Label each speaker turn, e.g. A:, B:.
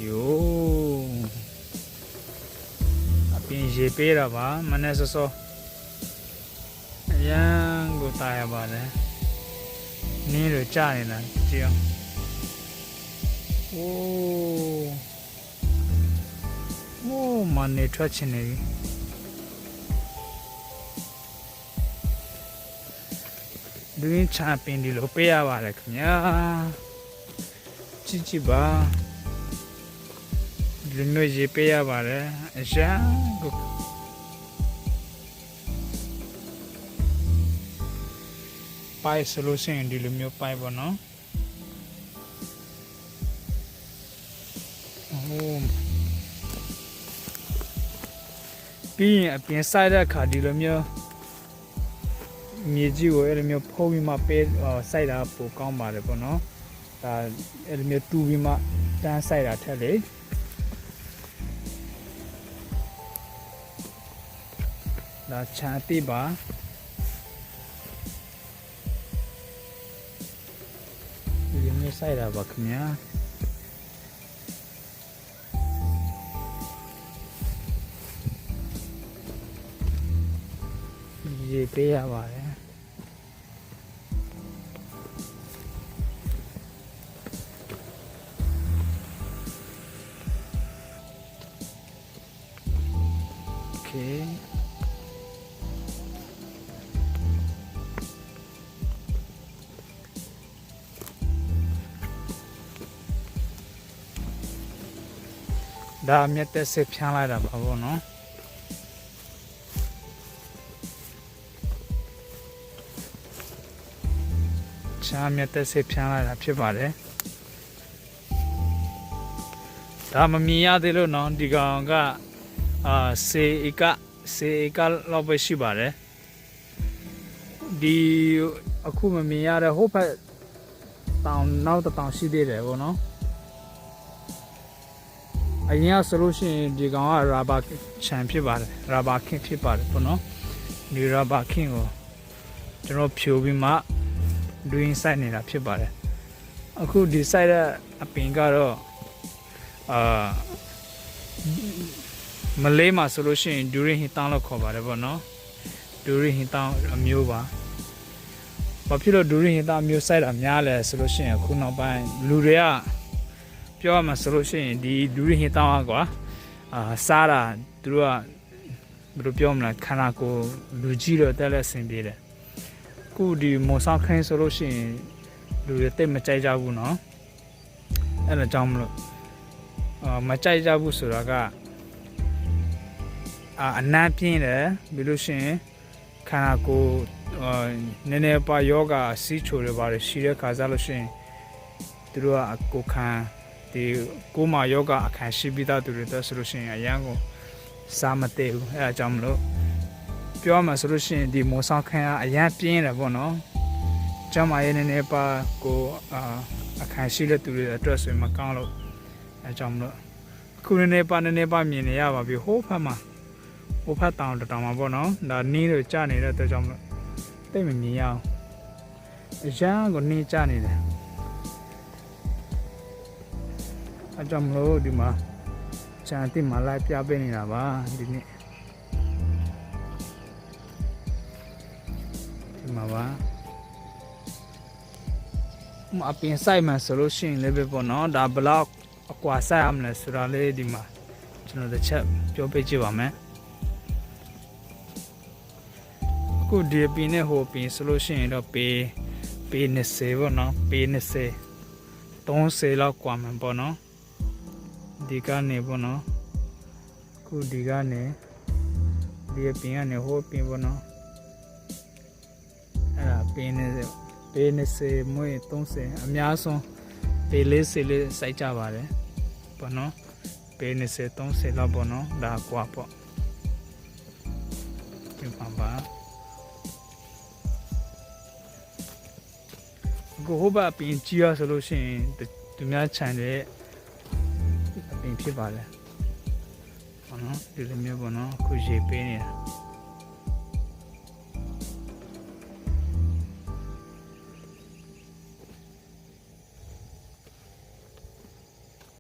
A: Yo. Apin jepera ba mana soso. Yang go taya ba le. Ni lo cha ni na chi. Oh. Oh, mane thwa chin ne. Doing champion di lo pe ya ba le kham ya. Chi ba. Di no je pe ya ba le. Asha go. Pai solution di lo myo pai ba no. Oh. ပြီးရင်အပြင်ဆိုင်တဲ့ခါဒီလိုမျိုးမြေကြီးကိုအဲ့လိုမျိုးဖုံးပြီးမှပဲစိုက်တာပိုကောင်းပါတယ်ပေါ့နော်ဒါအဲ့လိုမျိုးတူပြီးမှတန်းစိုက်တာထက်လေဒါချာတိပါဒီလိုမျိုးစိုက်တာပါခင်ဗျာရေပေးရပါတယ်โอเคဒါမြတ်သက်စစ်ဖြန်းလိုက်တာပါဘောနော်ချာမြတ်သက်စစ်ဖြန်းလိုက်တာဖြစ်ပါတယ်ဒါမမြင်ရသေးလို့နော်ဒီကောင်ကစေဧကလောက်ပဲရှိပါတယ်ဒီအခုမမြင်ရတဲ့ဟိုဘက်တောင်နောက်တောင်ရှိသေးတယ်ဗောနော်အရင်ကဆိုလို့ရှိရင်ဒီကောင်ကရာဘာချန်ဖြစ်ပါတယ်ရာဘာခင်းဖြစ်ပါတယ်ဗောနော်ဒီရာဘာခင်းကိုကျွန်တော်ဖြိုပြီးမှdoing site နေတာဖြစ်ပါတယ်အခုဒီ site အပင်ကတော့မလေးမှာဆိုလို့ရှိရင် during ဟီတောင်းလို့ခေါ်ပါတယ်ဗောနော် during ဟီတောင်းအမျိုးပါဘာဖြစ်လို့ during ဟီတောင်းမျိုး site အများလဲဆိုလို့ရှိရင်အခုနောက်ပိုင်းလူတွေကပြောရမှာဆိုလို့ရှိရင်ဒီ during ဟီတောင်းကွာစားတာသူတို့ကဘယ်လိုပြောမလဲခန္ဓာကိုယ်လူကြီးတော့တက်လက်ဆင်ပြေတယ်ခုဒီမော်ဆောင်ခိုင်းဆိုလို့ရှိရင်လူတွေတိတ်မကြိုက်ကြဘူးเนาะအဲ့ဒါကြောင့်မလို့မကြိုက်ကြဘူးဆိုတာကအနံ့ပြင်းတယ်ပြီးလို့ရှိရင်ခန္ဓာကိုယ်နည်းနည်းပါယောဂစီးချိုတွေပါတယ်ရှိတဲ့ခါစားလို့ရှိရင်သူတို့ကကိုခံဒီကိုမယောဂအခန်းရှိပြီးသားသူတွေတော့ဆိုလို့ရှိရင်အရန်ကိုစားမတည့်ဘူးအဲ့ဒါကြောင့်မလို့ပြောမှဆိုလို့ရှိရင်ဒီမော်ဆောင်ခန်းအရန်ပြင်းတယ်ပေါ့နော်ကျမရဲ့နည်းနည်းပါကိုအခန်းရှိတဲ့သူတွေအတွက်ဆိုရင်မကောင်းလို့အဲကြောင့်မလို့ခုနည်းနည်းပါမြင်နေရပါပြီဟိုးဖက်မှာဟိုးဖက်တောင်တောင်မှာပေါ့နော်ဒါနင်းတို့ကျနေတဲ့အတွက်ကြောင့်မလို့တိတ်မမြင်ရအောင်အရန်ကိုနင်းကျနေတယ်အဲကြောင့်မလို့ဒီမှာချန်တိမှာလိုက်ပြပေးနေတာပါဒီနေ့မှာပါအပြင်ဆိုင်မှာဆိုလို့ရှိရင်လည်းပဲပေါ့နော်ဒါဘလောက်အကွာဆိုင်အောင်လဲဆိုတာလေးဒီမှာကျွန်တော်တစ်ချက်ပြောပြကြပါမယ်အခုဒီပင်နဲ့ဟိုပင်ဆိုလို့ရှိရင်တော့ပေ20ပေါ့နော်ပေ20 30လောက်กว่าမှာပေါ့နော်ဒီကနေပေါ့နော်အခုဒီကနေဒီပင်ကနေဟိုပင်ပေါ့နော်ပေ20မွေး30အများဆုံးပေ40လေးစိုက်ကြပါတယ်ပေါ့နော်ပေ20 30လောက်ပေါ့နော်ဒါကွာပေါ့ဒီပါကိုဟိုဘအပင်ကြီးရဆိုလို့ရှိရင်သူများခြံတဲ့အပင်ဖြစ်ပါလေပေါ့နော်ဒီလိုမျိုးပေါ့နော်အခုရေပေးနေတာ